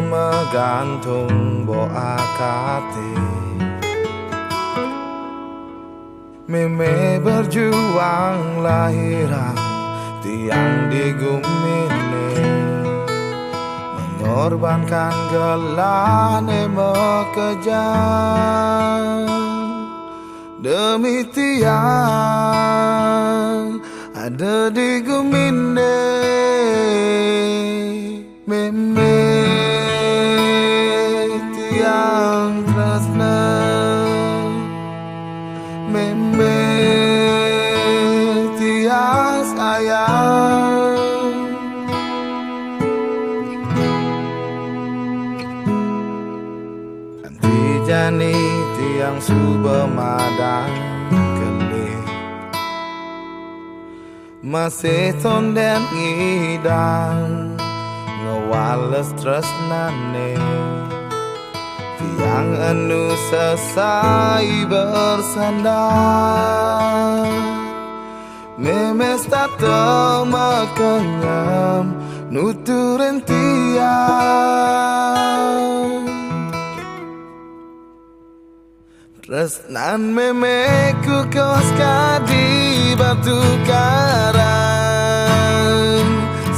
megantung bo akate. Meme berjuang lahiran tiang di gumine, mengorbankan gelane bekerja demi tiang ada di gumine. Meme tiang tresna, meme tiang sayang. Nanti jani tiang suba madang keli, masih tonden ngidang ngewales tresnane. Tiang anu selesai bersandar, memes tak termakanyam nuturin tiang. Tresnan memeku kos kadi batu karang,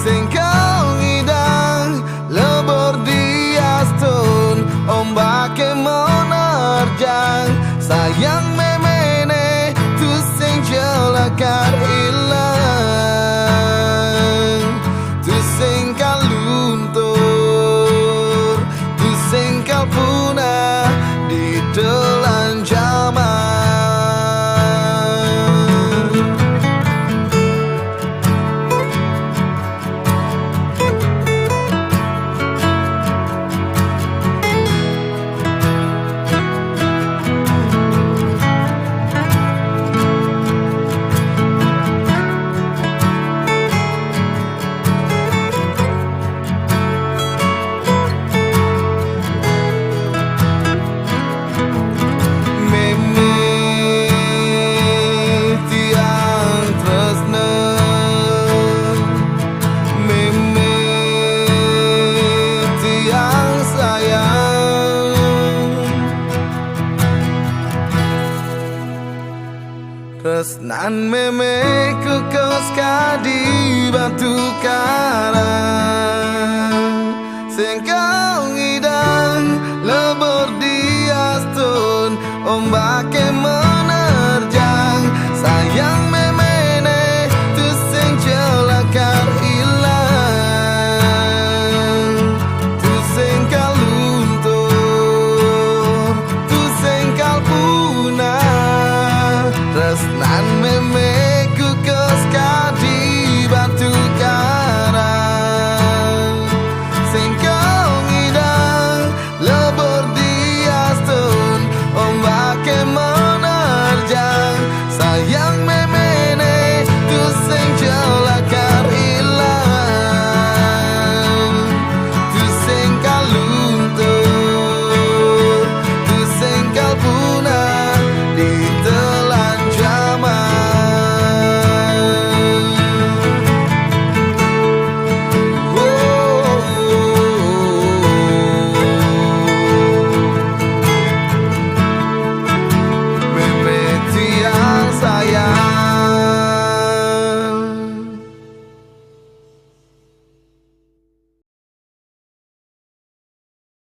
singkau ngidang lebur di aston, ombak menerjang. Sayang memene tu sing jelakar ilang, tu sing kaluntur, tu sing kalpunah di telan zaman. Tresnan memeku kos kadi batu karang, singkau ngidang lebur di aston, ombak